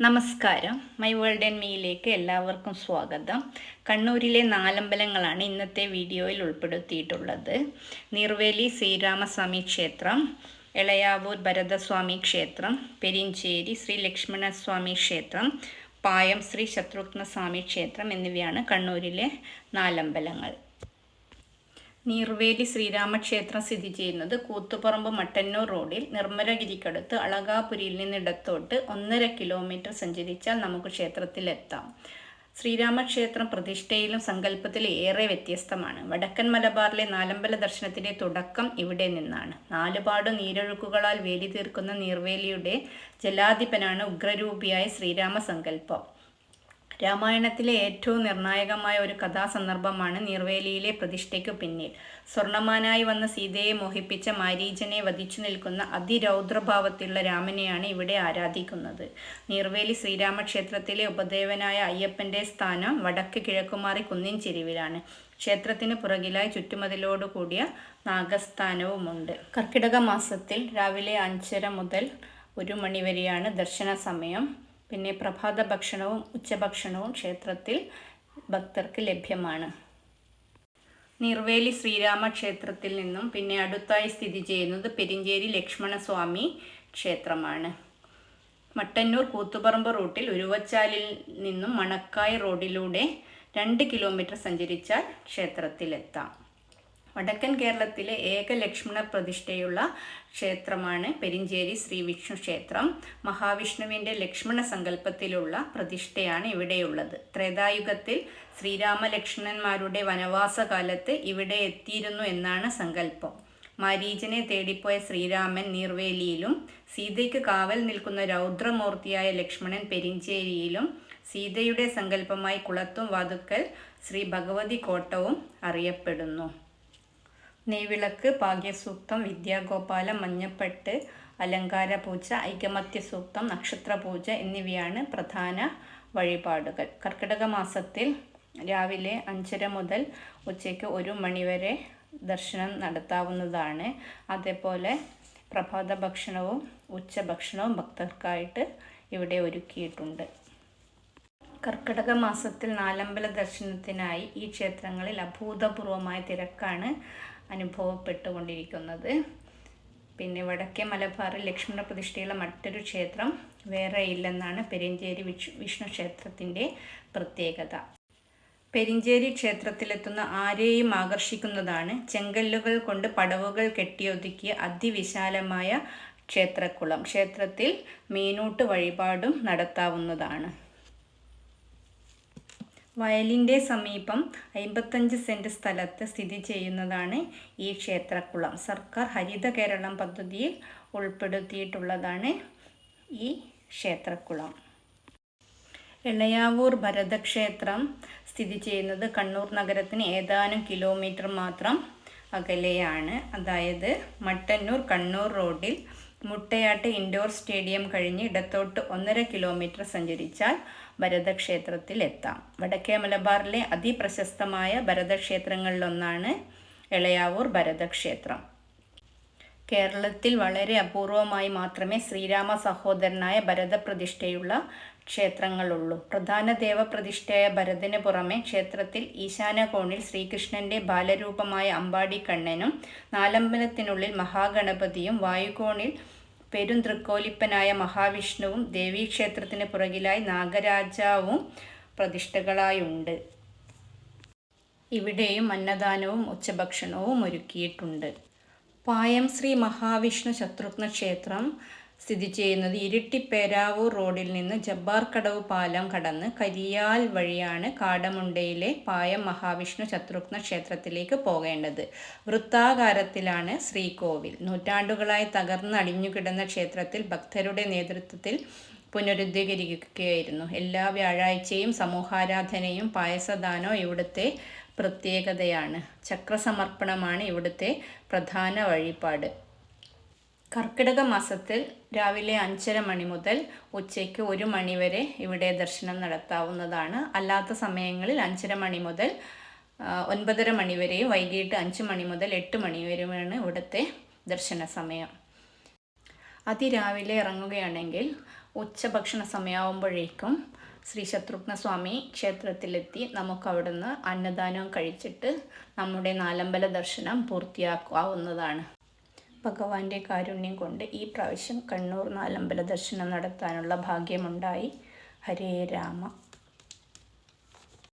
നമസ്കാരം. My world and മീയിലേക്ക് എല്ലാവർക്കും സ്വാഗതം. കണ്ണൂരിലെ നാലമ്പലങ്ങളാണ് ഇന്നത്തെ വീഡിയോയിൽ ഉൾപ്പെടുത്തിയിട്ടുള്ളത്. നീർവേലി ശ്രീരാമസ്വാമി ക്ഷേത്രം, എളയാവൂർ ഭരതസ്വാമി ക്ഷേത്രം, പെരിഞ്ചേരി ശ്രീ ലക്ഷ്മണസ്വാമി ക്ഷേത്രം, പായം ശ്രീ ശത്രുഘ്നസ്വാമി ക്ഷേത്രം എന്നിവയാണ് കണ്ണൂരിലെ നാലമ്പലങ്ങൾ. നീർവേലി ശ്രീരാമക്ഷേത്രം സ്ഥിതി ചെയ്യുന്നത് കൂത്തുപറമ്പ് മട്ടന്നൂർ റോഡിൽ നിർമ്മലഗിരിക്കടുത്ത് അളകാപുരിയിൽ നിന്ന് ഇടത്തോട്ട് 1.5 കിലോമീറ്റർ സഞ്ചരിച്ചാൽ നമുക്ക് ക്ഷേത്രത്തിലെത്താം. ശ്രീരാമക്ഷേത്രം പ്രതിഷ്ഠയിലും സങ്കല്പത്തിലും ഏറെ വ്യത്യസ്തമാണ്. വടക്കൻ മലബാറിലെ നാലമ്പല ദർശനത്തിൻ്റെ തുടക്കം ഇവിടെ നിന്നാണ്. നാലുപാടു നീരൊഴുക്കുകളാൽ വേലി തീർക്കുന്ന നീർവേലിയുടെ ജലാധിപനാണ് ഉഗ്രരൂപിയായ ശ്രീരാമസങ്കല്പം. രാമായണത്തിലെ ഏറ്റവും നിർണായകമായ ഒരു കഥാസന്ദർഭമാണ് നീർവേലിയിലെ പ്രതിഷ്ഠയ്ക്കു പിന്നിൽ. സ്വർണമാനായി വന്ന സീതയെ മോഹിപ്പിച്ച മാരീചനെ വധിച്ചു നിൽക്കുന്ന അതിരൗദ്രഭാവത്തിലുള്ള രാമനെയാണ് ഇവിടെ ആരാധിക്കുന്നത്. നീർവേലി ശ്രീരാമക്ഷേത്രത്തിലെ ഉപദേവനായ അയ്യപ്പൻ്റെ സ്ഥാനം വടക്ക് കിഴക്കുമാറി കുന്നിൻ ചെരിവിലാണ്. ക്ഷേത്രത്തിന് പുറകിലായി ചുറ്റുമതിലോടുകൂടിയ നാഗസ്ഥാനവുമുണ്ട്. കർക്കിടക മാസത്തിൽ രാവിലെ 5:30 മുതൽ 1 മണി വരെയാണ് ദർശന സമയം. പിന്നെ പ്രഭാത ഭക്ഷണവും ഉച്ചഭക്ഷണവും ക്ഷേത്രത്തിൽ ഭക്തർക്ക് ലഭ്യമാണ്. നീർവേലി ശ്രീരാമക്ഷേത്രത്തിൽ നിന്നും പിന്നെ അടുത്തായി സ്ഥിതി ചെയ്യുന്നത് പെരിഞ്ചേരി ലക്ഷ്മണസ്വാമി ക്ഷേത്രമാണ്. മട്ടന്നൂർ കൂത്തുപറമ്പ് റൂട്ടിൽ ഉരുവച്ചാലിൽ നിന്നും മണക്കായ് റോഡിലൂടെ 2 കിലോമീറ്റർ സഞ്ചരിച്ചാൽ ക്ഷേത്രത്തിലെത്താം. വടക്കൻ കേരളത്തിലെ ഏക ലക്ഷ്മണ പ്രതിഷ്ഠയുള്ള ക്ഷേത്രമാണ് പെരിഞ്ചേരി ശ്രീ വിഷ്ണു ക്ഷേത്രം. മഹാവിഷ്ണുവിൻ്റെ ലക്ഷ്മണ സങ്കല്പത്തിലുള്ള പ്രതിഷ്ഠയാണ് ഇവിടെയുള്ളത്. ത്രേതായുഗത്തിൽ ശ്രീരാമലക്ഷ്മണന്മാരുടെ വനവാസകാലത്ത് ഇവിടെ എത്തിയിരുന്നു എന്നാണ് സങ്കല്പം. മാരീചനെ തേടിപ്പോയ ശ്രീരാമൻ നീർവേലിയിലും സീതയ്ക്ക് കാവൽ നിൽക്കുന്ന രൗദ്രമൂർത്തിയായ ലക്ഷ്മണൻ പെരിഞ്ചേരിയിലും സീതയുടെ സങ്കല്പമായി കുളത്തും വാതുക്കൽ ശ്രീ ഭഗവതി കോട്ടവും അറിയപ്പെടുന്നു. നെയ്വിളക്ക്, ഭാഗ്യസൂക്തം, വിദ്യാഗോപാലം, മഞ്ഞപ്പെട്ട്, അലങ്കാരപൂജ, ഐകമത്യസൂക്തം, നക്ഷത്രപൂജ എന്നിവയാണ് പ്രധാന വഴിപാടുകൾ. കർക്കിടക മാസത്തിൽ രാവിലെ 5:30 മുതൽ ഉച്ചയ്ക്ക് 1 മണി വരെ ദർശനം നടത്താവുന്നതാണ്. അതേപോലെ പ്രഭാത ഭക്ഷണവും ഉച്ചഭക്ഷണവും ഭക്തർക്കായിട്ട് ഇവിടെ ഒരുക്കിയിട്ടുണ്ട്. കർക്കിടക മാസത്തിൽ നാലമ്പല ദർശനത്തിനായി ഈ ക്ഷേത്രങ്ങളിൽ അഭൂതപൂർവമായ തിരക്കാണ് അനുഭവപ്പെട്ടുകൊണ്ടിരിക്കുന്നത്. പിന്നെ വടക്കേ മലബാറിൽ ലക്ഷ്മണ പ്രതിഷ്ഠയുള്ള മറ്റൊരു ക്ഷേത്രം വേറെ ഇല്ലെന്നാണ് പെരിഞ്ചേരി വിഷ്ണു ക്ഷേത്രത്തിൻ്റെ പ്രത്യേകത. പെരിഞ്ചേരി ക്ഷേത്രത്തിലെത്തുന്ന ആരെയും ആകർഷിക്കുന്നതാണ് ചെങ്കല്ലുകൾ കൊണ്ട് പടവുകൾ കെട്ടിയൊതുക്കിയ അതിവിശാലമായ ക്ഷേത്രക്കുളം. ക്ഷേത്രത്തിൽ മീനൂട്ട് വഴിപാടും നടത്താവുന്നതാണ്. വയലിൻ്റെ സമീപം 55 സെൻറ് സ്ഥലത്ത് സ്ഥിതി ചെയ്യുന്നതാണ് ഈ ക്ഷേത്രക്കുളം. സർക്കാർ ഹരിത കേരളം പദ്ധതിയിൽ ഉൾപ്പെടുത്തിയിട്ടുള്ളതാണ് ഈ ക്ഷേത്രക്കുളം. എളയാവൂർ ഭരതക്ഷേത്രം സ്ഥിതി ചെയ്യുന്നത് കണ്ണൂർ നഗരത്തിന് ഏതാനും കിലോമീറ്റർ മാത്രം അകലെയാണ്. അതായത് മട്ടന്നൂർ കണ്ണൂർ റോഡിൽ മുട്ടയാട്ട് ഇൻഡോർ സ്റ്റേഡിയം കഴിഞ്ഞ് ഇടത്തോട്ട് 1.5 കിലോമീറ്റർ സഞ്ചരിച്ചാൽ ഭരതക്ഷേത്രത്തിലെത്താം. വടക്കേ മലബാറിലെ അതിപ്രശസ്തമായ ഭരതക്ഷേത്രങ്ങളിലൊന്നാണ് എളയാവൂർ ഭരതക്ഷേത്രം. കേരളത്തിൽ വളരെ അപൂർവമായി മാത്രമേ ശ്രീരാമ സഹോദരനായ ഭരതപ്രതിഷ്ഠയുള്ള ക്ഷേത്രങ്ങളുള്ളൂ. പ്രധാന ദേവപ്രതിഷ്ഠയായ ഭരതന് പുറമെ ക്ഷേത്രത്തിൽ ഈശാനകോണിൽ ശ്രീകൃഷ്ണൻ്റെ ബാലരൂപമായ അമ്പാടിക്കണ്ണനും നാലമ്പലത്തിനുള്ളിൽ മഹാഗണപതിയും വായുകോണിൽ പെരുന്തൃക്കോലിപ്പനായ മഹാവിഷ്ണുവും ദേവീക്ഷേത്രത്തിന് പുറകിലായി നാഗരാജാവും പ്രതിഷ്ഠകളായുണ്ട്. ഇവിടെയും അന്നദാനവും ഉച്ചഭക്ഷണവും ഒരുക്കിയിട്ടുണ്ട്. പായം ശ്രീ മഹാവിഷ്ണു ശത്രുഘ്ന ക്ഷേത്രം സ്ഥിതി ചെയ്യുന്നത് ഇരിട്ടി പേരാവൂർ റോഡിൽ നിന്ന് ജബ്ബാർകടവ് പാലം കടന്ന് കരിയാൽ വഴിയാണ് കാടമുണ്ടയിലെ പായം മഹാവിഷ്ണു ശത്രുഘ്ന ക്ഷേത്രത്തിലേക്ക് പോകേണ്ടത്. വൃത്താകാരത്തിലാണ് ശ്രീകോവിൽ. നൂറ്റാണ്ടുകളായി തകർന്ന് അടിഞ്ഞുകിടന്ന ക്ഷേത്രത്തിൽ ഭക്തരുടെ നേതൃത്വത്തിൽ പുനരുദ്ധീകരിക്കുകയായിരുന്നു. എല്ലാ വ്യാഴാഴ്ചയും സമൂഹാരാധനയും പായസദാനവും ഇവിടുത്തെ പ്രത്യേകതയാണ്. ചക്രസമർപ്പണമാണ് ഇവിടുത്തെ പ്രധാന വഴിപാട്. കർക്കിടക മാസത്തിൽ രാവിലെ 5:30 മണി മുതൽ ഉച്ചയ്ക്ക് 1 മണി വരെ ഇവിടെ ദർശനം നടത്താവുന്നതാണ്. അല്ലാത്ത സമയങ്ങളിൽ 5:30 മണി മുതൽ 9:30 മണി വരെയും വൈകിട്ട് 5 മണി മുതൽ 8 മണി വരെയുമാണ് ഇവിടുത്തെ ദർശന സമയം. അതിരാവിലെ ഇറങ്ങുകയാണെങ്കിൽ ഉച്ചഭക്ഷണ സമയമാകുമ്പോഴേക്കും ശ്രീ ശത്രുഘ്നസ്വാമി ക്ഷേത്രത്തിലെത്തി നമുക്കവിടുന്ന് അന്നദാനം കഴിച്ചിട്ട് നമ്മുടെ നാലമ്പല ദർശനം പൂർത്തിയാക്കാവുന്നതാണ്. ഭഗവാന്റെ കാരുണ്യം കൊണ്ട് ഈ പ്രാവശ്യം കണ്ണൂർ നാലമ്പല ദർശനം നടത്താനുള്ള ഭാഗ്യമുണ്ടായി. ഹരേ രാമ.